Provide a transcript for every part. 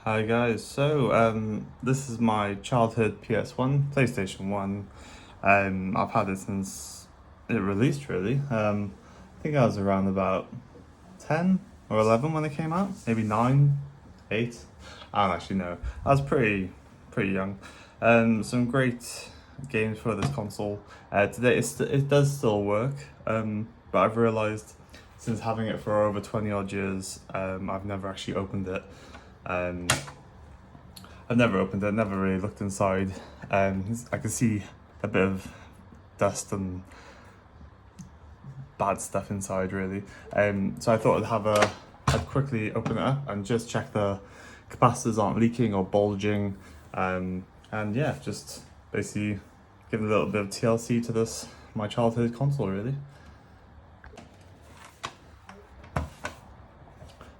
Hi guys, this is my childhood PS1, PlayStation 1. I've had it since it released really. I think I was around about 10 or 11 when it came out, maybe 9, 8. I don't actually know. I was pretty young. Some great games for this console. Today it does still work, but I've realised since having it for over 20 odd years, I've never actually opened it. Um, I've never opened it, never really looked inside. I can see a bit of dust and bad stuff inside really. So I thought I'd quickly open it up and just check the capacitors aren't leaking or bulging. And yeah, just basically give a little bit of TLC to this, my childhood console really.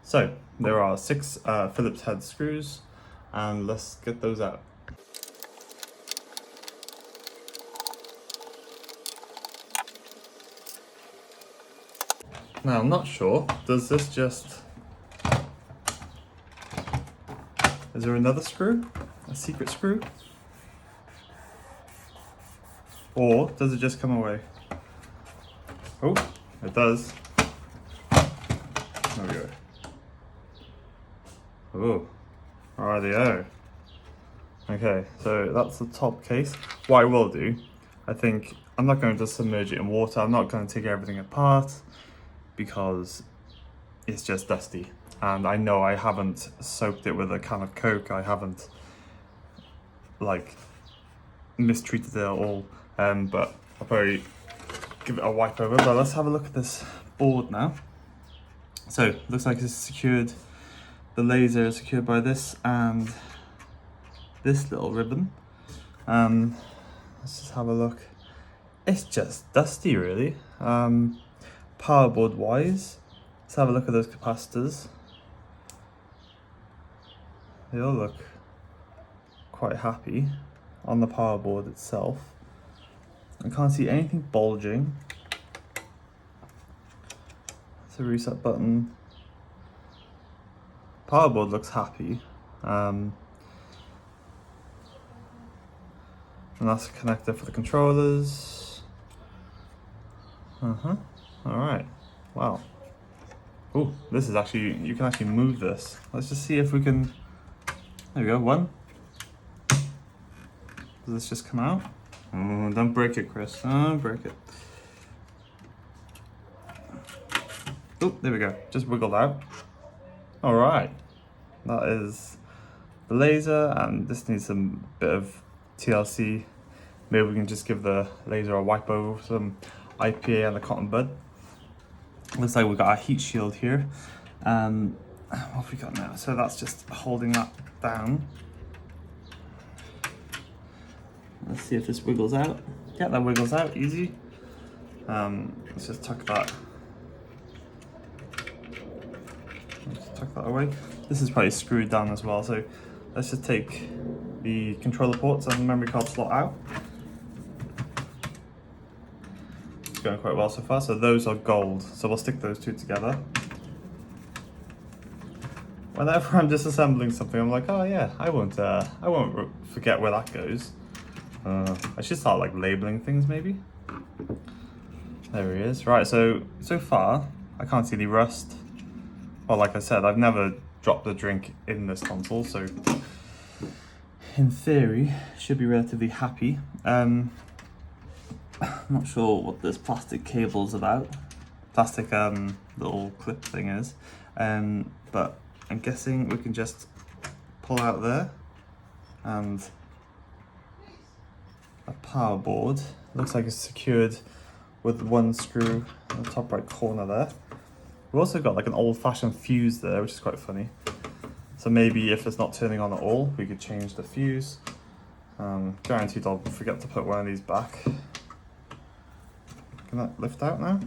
So there are 6 Phillips head screws, and let's get those out. Now I'm not sure, is there another screw? A secret screw? Or does it just come away? Oh, it does. There we go. Oh, rightio. Okay, so that's the top case. What I will do, I think, I'm not going to submerge it in water. I'm not going to take everything apart because it's just dusty. And I know I haven't soaked it with a can of Coke. I haven't, like, mistreated it at all. But I'll probably give it a wipe over. But let's have a look at this board now. So, looks like it's secured. The laser is secured by this and this little ribbon. Let's just have a look. It's just dusty really. Power board wise, let's have a look at those capacitors. They all look quite happy on the power board itself. I can't see anything bulging. It's a reset button. Power board looks happy. And that's a connector for the controllers. Alright. Wow. Oh, this is actually, you can actually move this. Let's just see if we can, there we go, one. Does this just come out? Oh, don't break it, Chris, don't break it. Oh, there we go, just wiggled out. Alright, that is the laser, and this needs some bit of TLC. Maybe we can just give the laser a wipe over with some IPA and the cotton bud. Looks like we've got our heat shield here. What have we got now? So that's just holding that down. Let's see if this wiggles out. Yeah, that wiggles out, easy. Let's just tuck that. Let's tuck that away. This is probably screwed down as well, so let's just take the controller ports and the memory card slot out. It's going quite well so far. So those are gold, so we'll stick those two together. Whenever I'm disassembling something, I'm like, oh yeah, I won't forget where that goes. I should start like labeling things maybe. There he is. Right, so far I can't see any rust. Well, like I said, I've never dropped a drink in this console, so in theory should be relatively happy. I'm not sure what this plastic cable's about. Plastic little clip thing is. But I'm guessing we can just pull out there, and a power board. Looks like it's secured with one screw in the top right corner there. We've also got like an old-fashioned fuse there, which is quite funny. So maybe if it's not turning on at all, we could change the fuse. Guaranteed I'll forget to put one of these back. Can that lift out now?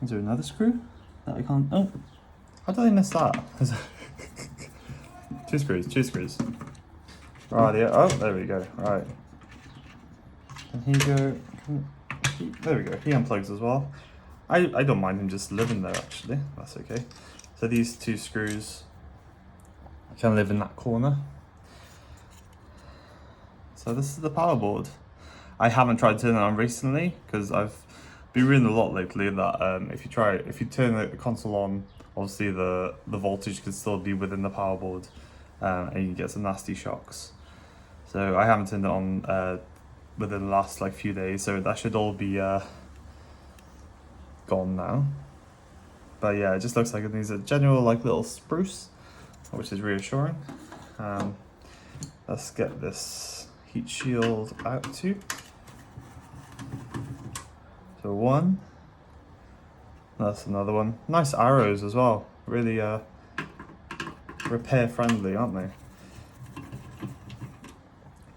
Is there another screw that I can't? Oh, how did I miss that? Two screws. Right, yeah. Oh, there we go. Right. And here you go. There we go. He unplugs as well. I don't mind him just living there actually, that's okay. So these two screws can live in that corner. So this is the power board. I haven't tried turning it on recently because I've been reading a lot lately that if you turn the console on, obviously the voltage could still be within the power board, and you get some nasty shocks. So I haven't turned it on within the last like few days, so that should all be gone now. But yeah, it just looks like it needs a general like little spruce, which is reassuring. Let's get this heat shield out too. So one, that's another one. Nice arrows as well, really repair friendly, aren't they?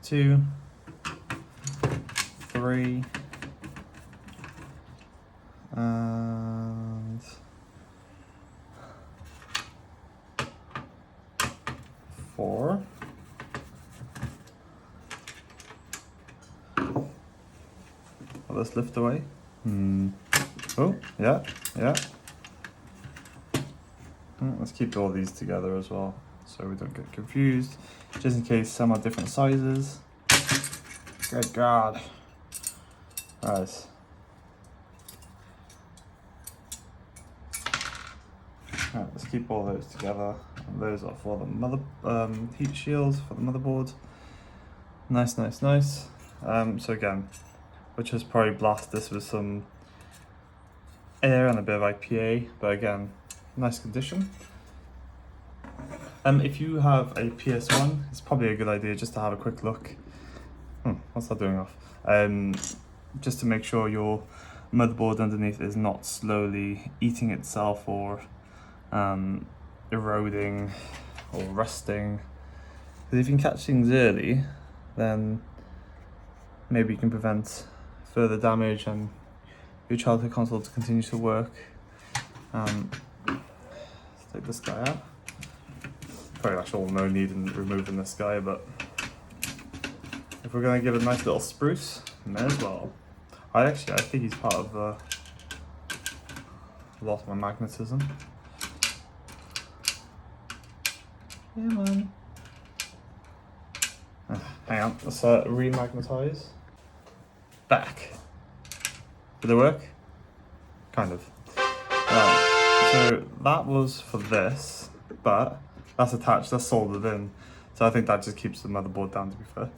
Two, three, and four. Let's lift away. Oh, yeah. Let's keep all these together as well, so we don't get confused, just in case some are different sizes. Good God. Right. Right, let's keep all those together. And those are for the heat shields for the motherboard. Nice. So again, we'll just probably blast this with some air and a bit of IPA, but again, nice condition. If you have a PS1, it's probably a good idea just to have a quick look. What's that doing off? Just to make sure your motherboard underneath is not slowly eating itself or eroding or rusting. Because if you can catch things early, then maybe you can prevent further damage and your childhood console to continue to work. Let's take this guy out. Probably actually no need in removing this guy, but if we're gonna give it a nice little spruce, may as well. I think he's part of lost my magnetism. Yeah, man. Hang on, let's remagnetize. Back. Did it work? Kind of. Right, so that was for this, but that's attached, that's soldered in. So I think that just keeps the motherboard down, to be fair.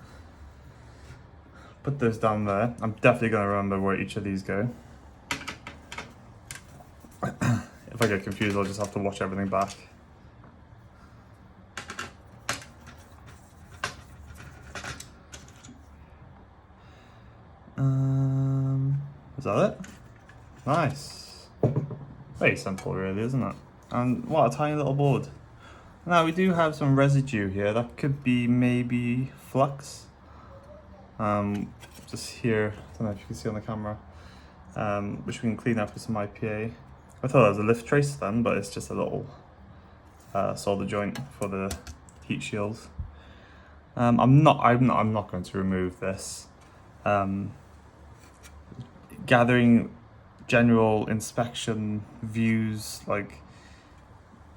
Put those down there. I'm definitely going to remember where each of these go. If I get confused, I'll just have to watch everything back. Is that it? Nice. Very simple really, isn't it? And what a tiny little board. Now we do have some residue here. That could be maybe flux. Just here, I don't know if you can see on the camera, which we can clean up with some IPA. I thought that was a lift trace then, but it's just a little solder joint for the heat shield. I'm not going to remove this. Gathering general inspection views, like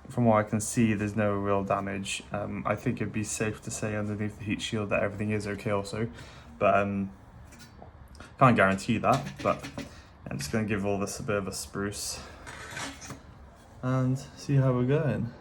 from what I can see, there's no real damage. I think it'd be safe to say underneath the heat shield that everything is okay also, but can't guarantee that. But I'm just going to give all this a bit of a spruce and see how we're going.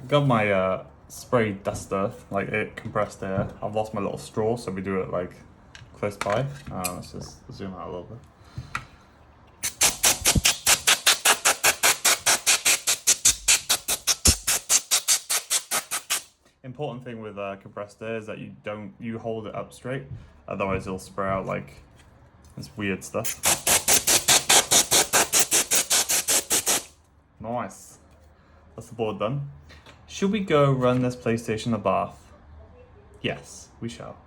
Got my spray duster, like it compressed air. I've lost my little straw, so we do it like close by. Let's just zoom out a little bit. important thing with compressed air is that you hold it up straight, otherwise it'll spray out like this weird stuff. Nice. That's the board done. Should we go run this PlayStation a bath? Yes, we shall.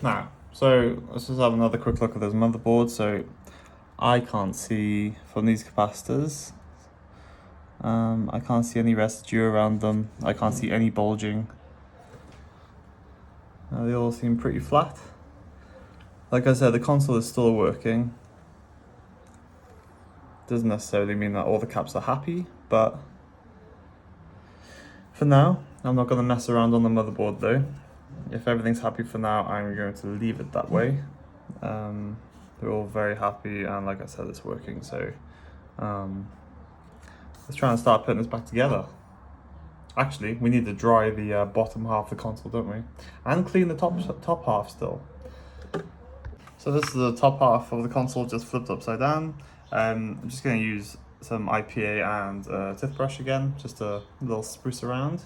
Now, so let's just have another quick look at this motherboard. So I can't see from these capacitors. I can't see any residue around them. I can't see any bulging. They all seem pretty flat. Like I said, the console is still working. Doesn't necessarily mean that all the caps are happy, but for now, I'm not going to mess around on the motherboard though. If everything's happy for now, I'm going to leave it that way. They're all very happy, and like I said, it's working. So let's try and start putting this back together. Actually, we need to dry the bottom half of the console, don't we? And clean the top half still. So this is the top half of the console just flipped upside down. I'm just going to use some IPA and a toothbrush again, just a little spruce around.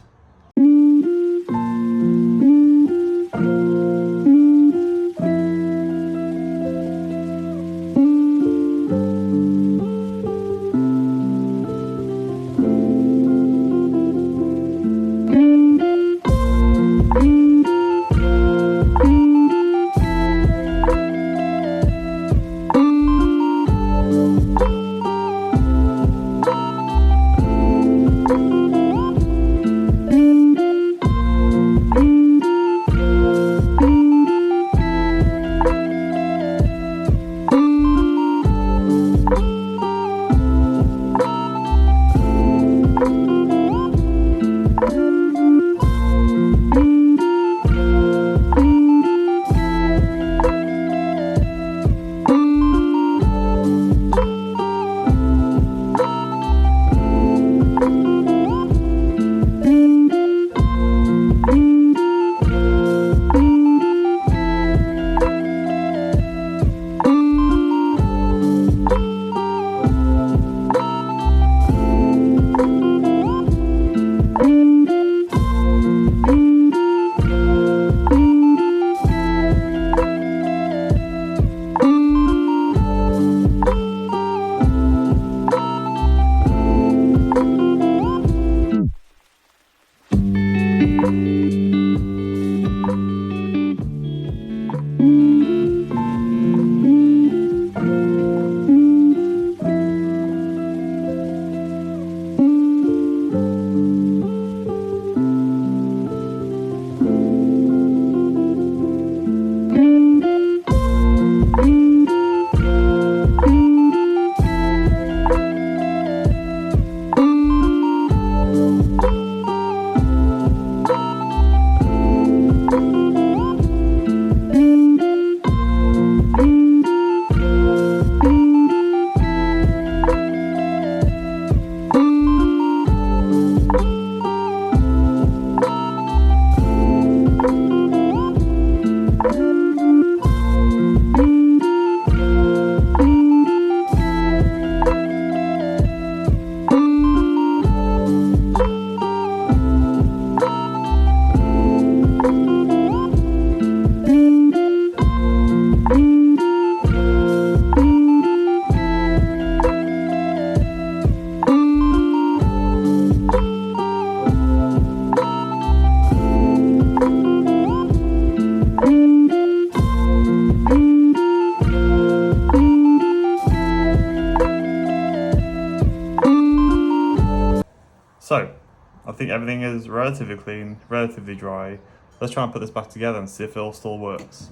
think everything is relatively clean, relatively dry. Let's try and put this back together and see if it all still works.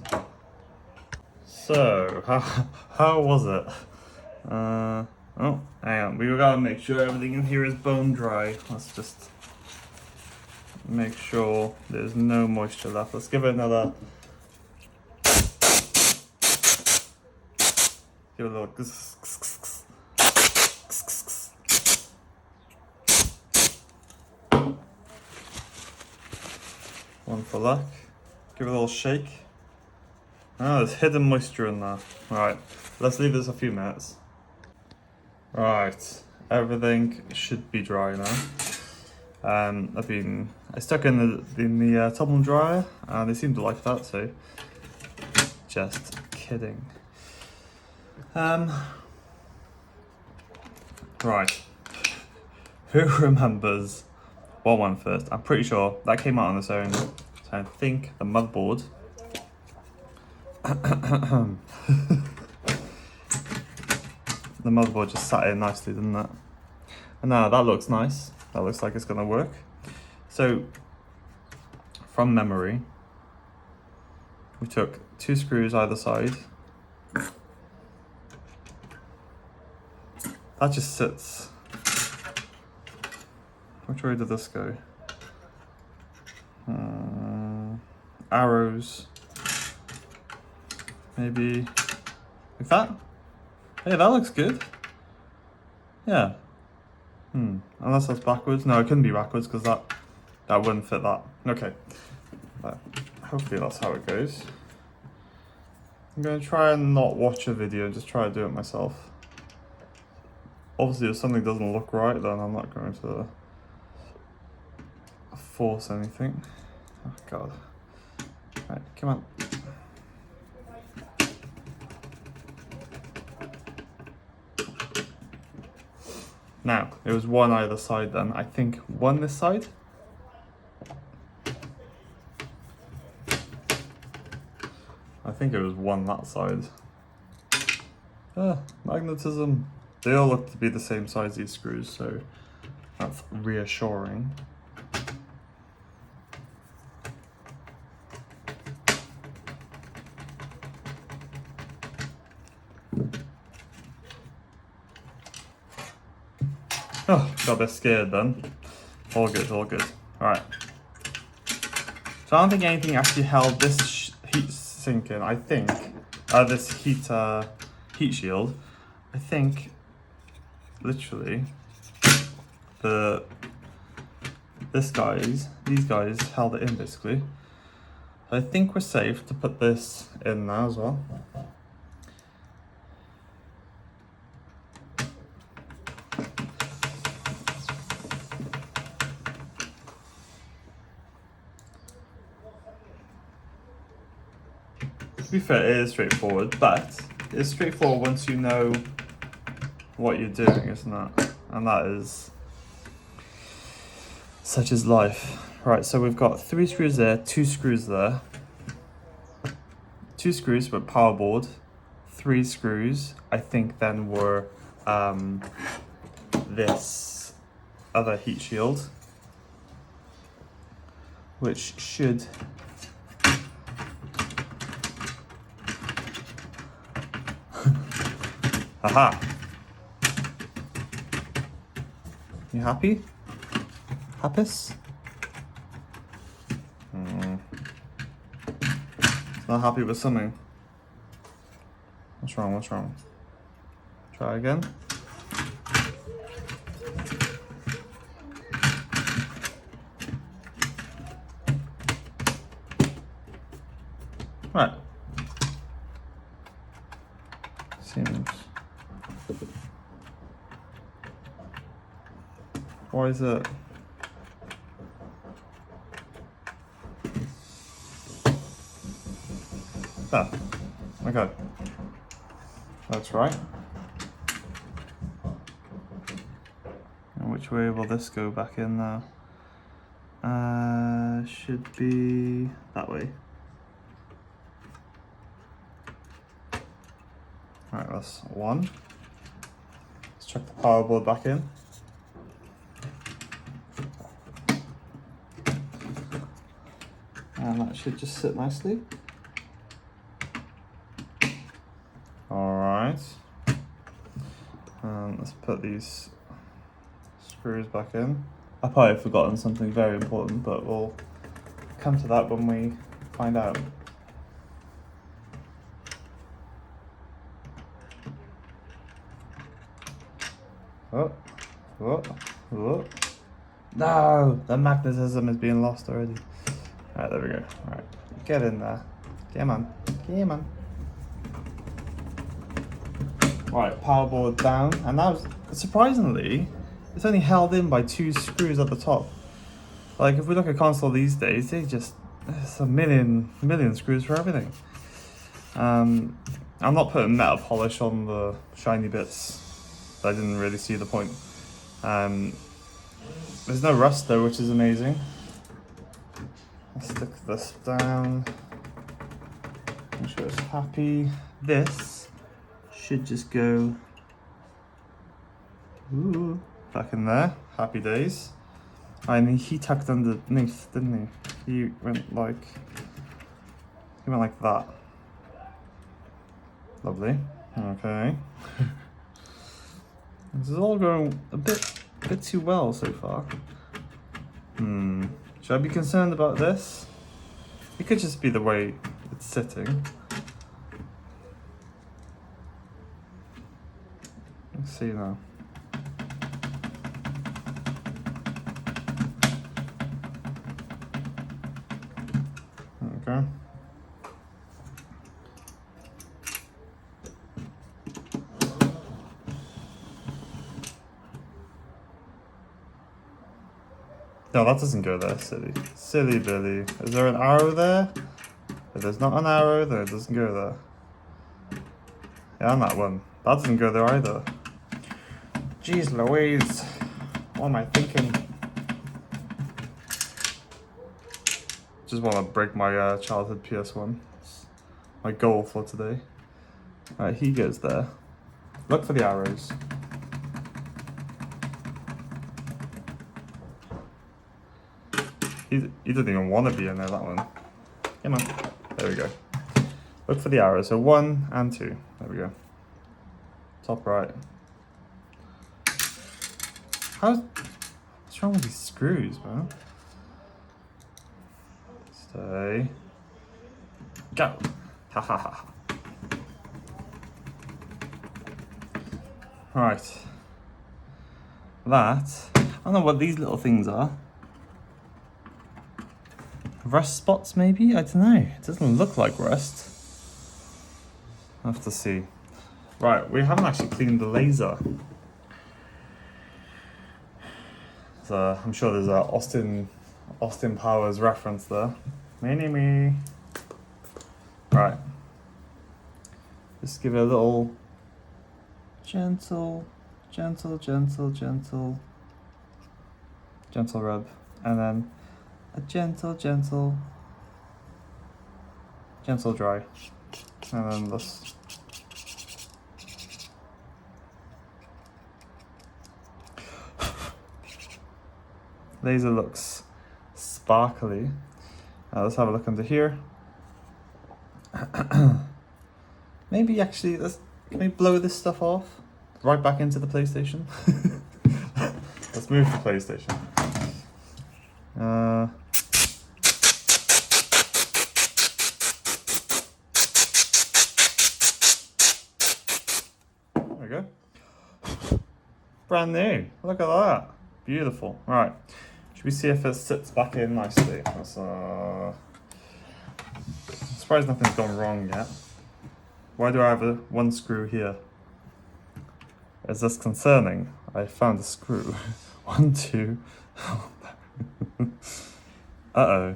So, how was it? Oh, hang on. We gotta make sure everything in here is bone dry. Let's just make sure there's no moisture left. Let's give it another. Give it a little. One for luck. Give it a little shake. Oh, there's hidden moisture in there. Alright, let's leave this a few minutes. Right, everything should be dry now. I stuck in the tumble dryer and they seem to like that, so just kidding. Right, who remembers what went first? I'm pretty sure that came out on its own. So I think the motherboard. The motherboard just sat in nicely, didn't it? And now that looks nice. That looks like it's gonna work. So, from memory, we took 2 screws either side. That just sits. Which way did this go? Arrows. Maybe like that? Hey, that looks good. Yeah. Unless that's backwards. No, it couldn't be backwards because that wouldn't fit that. Okay. But hopefully that's how it goes. I'm going to try and not watch a video and just try to do it myself. Obviously, if something doesn't look right, then I'm not going to force anything. Oh, God. Right, come on. Now, it was one either side then. I think one this side. I think it was one that side. Magnetism. They all look to be the same size, these screws, so that's reassuring. Oh, got a bit scared then. All good, all good. Alright. So I don't think anything actually held this heat sink in. I think, this heat shield. I think, literally, these guys held it in basically. So I think we're safe to put this in now as well. To be fair, it is straightforward, but it's straightforward once you know what you're doing, isn't it? And that is such is life. Right, so we've got 3 screws there, 2 screws there, 2 screws with power board, 3 screws. I think then were this other heat shield, which should Haha. You happy? Happis? It's not happy with something. What's wrong? What's wrong? Try again. Right. Seems. Why is it? Ah, okay. That's right. And which way will this go back in now? Should be that way. Alright, that's one. Let's chuck the power board back in. And that should just sit nicely. Alright. Let's put these screws back in. I've probably forgotten something very important, but we'll come to that when we find out. Oh, oh, oh. No, the magnetism is being lost already. Alright, there we go. Alright, get in there. Come on, come on. Right, power board down, and now, surprisingly, it's only held in by 2 screws at the top. Like, if we look at console these days, there's a million screws for everything. I'm not putting metal polish on the shiny bits. I didn't really see the point. There's no rust though, which is amazing. Let's stick this down. Make sure it's happy. This should just go back in there. Happy days. And he tucked underneath, didn't he? He went like that. Lovely. Okay. This is all going a bit too well so far. Should I be concerned about this? It could just be the way it's sitting. Let's see now. Okay. No, that doesn't go there, silly. Silly Billy. Is there an arrow there? If there's not an arrow, then it doesn't go there. Yeah, and that one. That doesn't go there either. Jeez Louise. What am I thinking? Just want to break my childhood PS1. It's my goal for today. Alright, he goes there. Look for the arrows. He doesn't even want to be in there, that one. Come on. There we go. Look for the arrows. So 1 and 2. There we go. Top right. What's wrong with these screws, man? Stay. Go. Ha ha ha. Right. That. I don't know what these little things are. Rust spots, maybe? I don't know. It doesn't look like rust. I'll have to see. Right, we haven't actually cleaned the laser. So I'm sure there's a Austin Powers reference there. Me. Right. Just give it a little gentle rub, and then a gentle dry, and then this. Laser looks sparkly. Let's have a look under here. Maybe actually, can we blow this stuff off? Right back into the PlayStation? Let's move to PlayStation. There we go. Brand new. Look at that. Beautiful. Right. Should we see if it sits back in nicely? That's, I'm surprised nothing's gone wrong yet. Why do I have one screw here? Is this concerning? I found a screw. 1, 2. Uh-oh.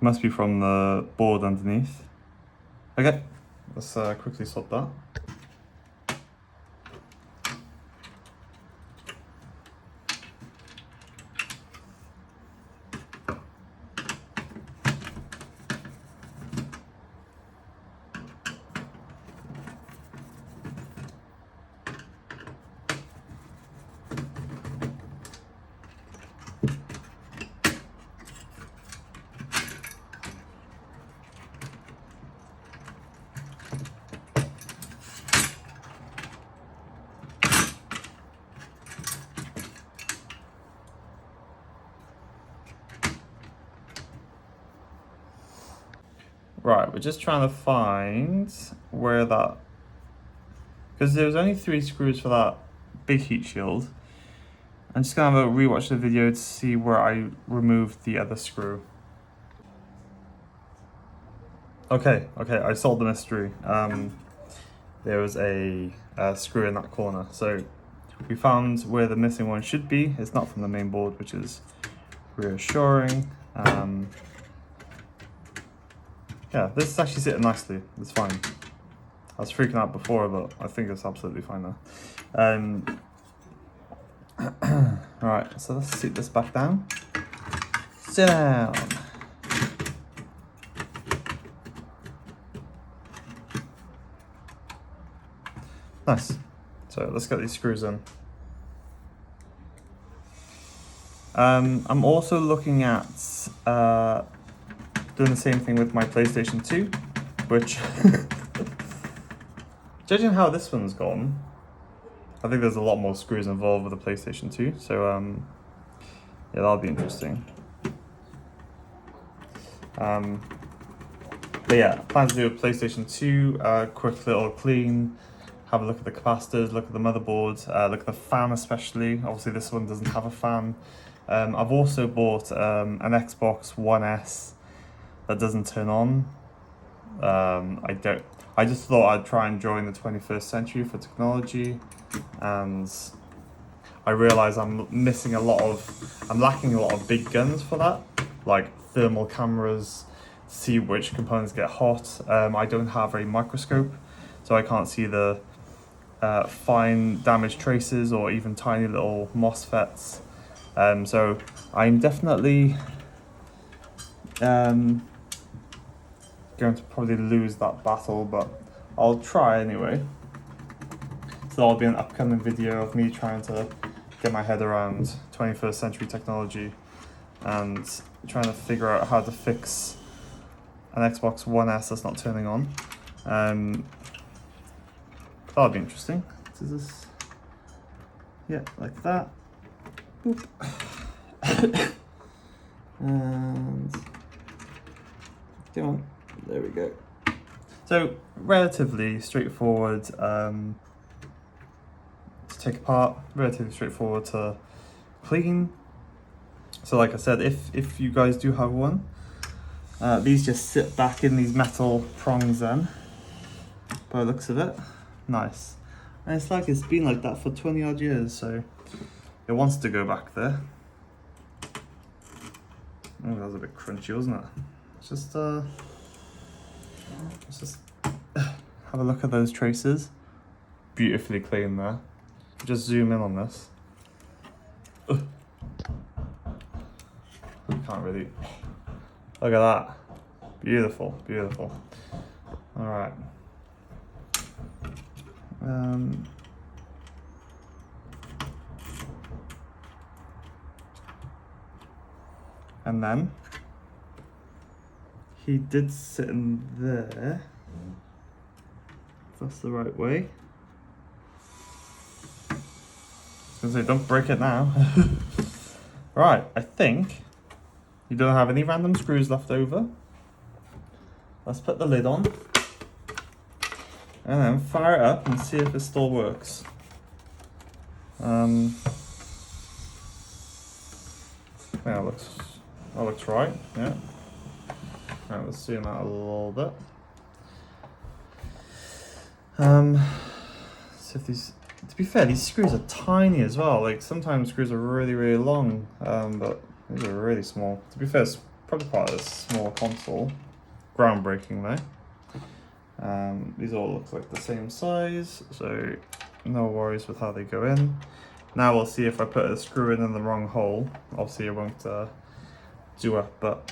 Must be from the board underneath. Okay, let's quickly swap that. Right, we're just trying to find where that, because there was only 3 screws for that big heat shield. I'm just gonna have a rewatch the video to see where I removed the other screw. Okay, I solved the mystery. There was a screw in that corner, so we found where the missing one should be. It's not from the main board, which is reassuring. Yeah, this is actually sitting nicely. It's fine. I was freaking out before, but I think it's absolutely fine now. Right, so let's sit this back down. Sit down. Nice. So let's get these screws in. I'm also looking at doing the same thing with my PlayStation 2, which, judging how this one's gone, I think there's a lot more screws involved with the PlayStation 2, so yeah, that'll be interesting. But yeah, plan to do a PlayStation 2, quick little clean, have a look at the capacitors, look at the motherboard, look at the fan especially. Obviously this one doesn't have a fan. I've also bought an Xbox One S that doesn't turn on. I just thought I'd try and join the 21st century for technology, and I realise I'm lacking a lot of big guns for that, like thermal cameras, to see which components get hot. I don't have a microscope, so I can't see the fine damage traces or even tiny little MOSFETs. So I'm definitely going to probably lose that battle, but I'll try anyway. So that'll be an upcoming video of me trying to get my head around 21st century technology and trying to figure out how to fix an Xbox One S that's not turning on. That'll be interesting. Does this? Yeah, like that. Boop. And come on, there we go. So relatively straightforward to take apart, relatively straightforward to clean. So like I said, if you guys do have one, these just sit back in these metal prongs then, by the looks of it. Nice. And it's like it's been like that for 20 odd years, so it wants to go back there. Oh, that was a bit crunchy, wasn't it? Let's just have a look at those traces. Beautifully clean there. Just zoom in on this. Ugh. You can't really. Look at that. Beautiful, beautiful. All right. And then he did sit in there. If that's the right way. I was gonna say, don't break it now. Right, I think you don't have any random screws left over. Let's put the lid on. And then fire it up and see if it still works. Yeah, that looks right, yeah. Alright, let's zoom out a little bit. So if these, to be fair, these screws are tiny as well. Like sometimes screws are really, really long, but these are really small. To be fair, it's probably part of a small console. Groundbreaking though. These all look like the same size, so no worries with how they go in. Now we'll see if I put a screw in the wrong hole. Obviously it won't do it, but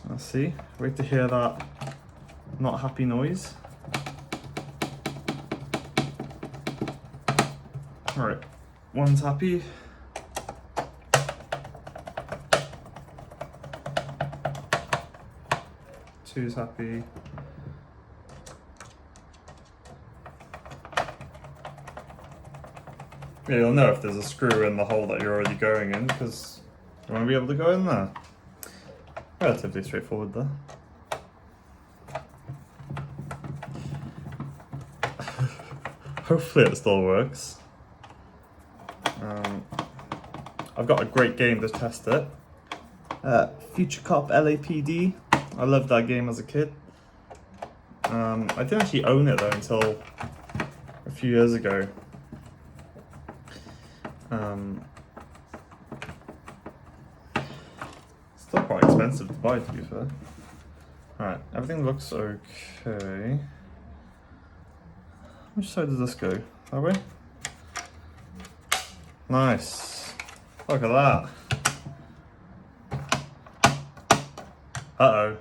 let's see. Wait to hear that not happy noise. Alright, one's happy. Two's happy. Yeah, you'll know if there's a screw in the hole that you're already going in, because you want to be able to go in there. Relatively straightforward there. hopefully it still works. I've got a great game to test it. Future Cop LAPD. I loved that game as a kid. I didn't actually own it though until a few years ago. Still quite expensive to buy, to be fair. Alright, everything looks okay. Which side does this go? That way? Nice. Look at that. Uh-oh.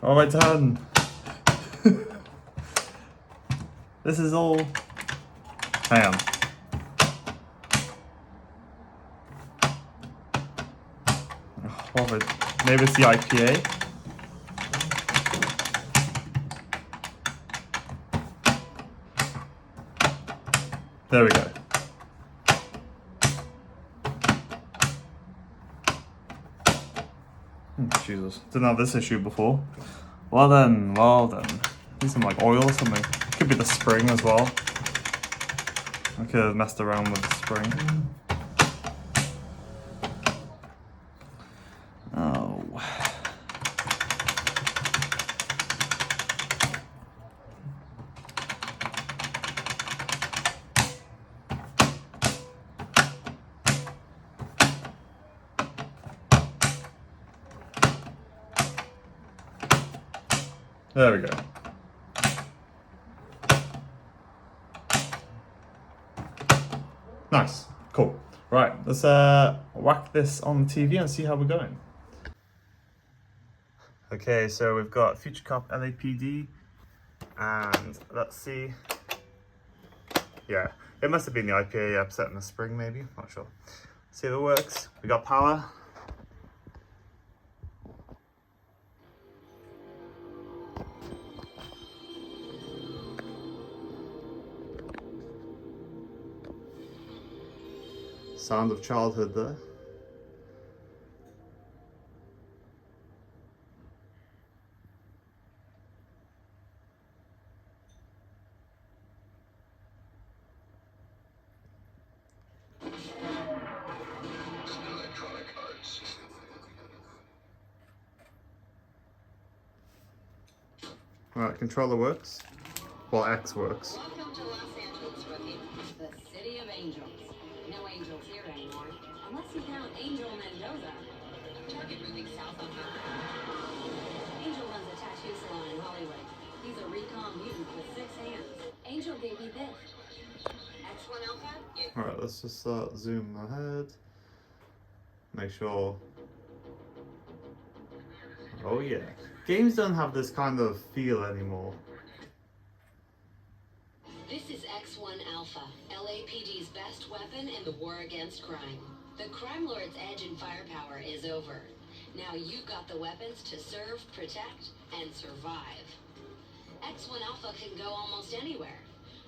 Oh, my turn. This is all... Hang on. What have I... Maybe it's the IPA? There we go. Jesus, didn't have this issue before. Well done, well done. Need some like oil or something. Could be the spring as well. I could have messed around with the spring. Oh. There we go. Nice, cool. Right, let's whack this on the TV and see how we're going. Okay, so we've got Future Cop LAPD, and let's see. Yeah, it must have been the IPA upset in the spring, maybe. Not sure. See if it works. We got power. Sound of childhood there. Alright, controller works. Well, X works. Welcome to Los Angeles, rookie. The city of angels. No angels here anymore, unless you count Angel Mendoza. Target moving south on her. Angel runs a tattoo salon in Hollywood. He's a recon mutant with 6 hands. Angel gave me this. X1 Alpha? Alright, let's just start zooming ahead. Make sure. Oh yeah. Games don't have this kind of feel anymore. This is X1 Alpha, LAPD's best weapon in the war against crime. The crime lord's edge and firepower is over. Now you've got the weapons to serve, protect, and survive. X1 Alpha can go almost anywhere.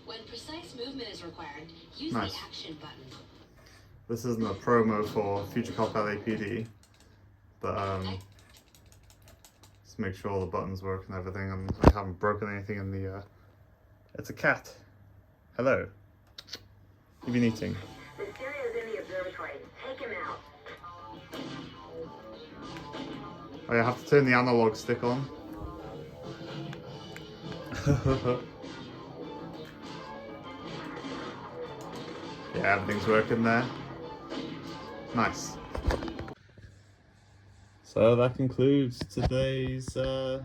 When precise movement is required, use Nice. the action button. This isn't a promo for Future Cop LAPD, but just make sure all the buttons work and everything, and I haven't broken anything in the. It's a cat. Hello. You've been eating. The stereo's in the observatory. Take him out. Oh, I have to turn the analog stick on. Yeah, everything's working there. Nice. So that concludes today's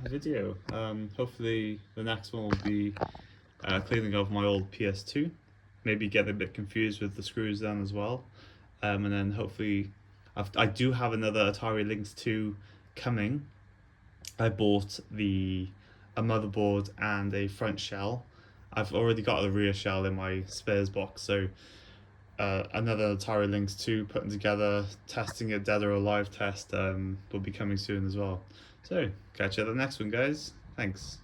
video. Hopefully the next one will be cleaning off my old PS2. Maybe get a bit confused with the screws then as well. And then hopefully, I do have another Atari Lynx 2 coming. I bought a motherboard and a front shell. I've already got a rear shell in my spares box, so another Atari Lynx 2 putting together, testing a dead or alive test will be coming soon as well. So, catch you at the next one, guys. Thanks.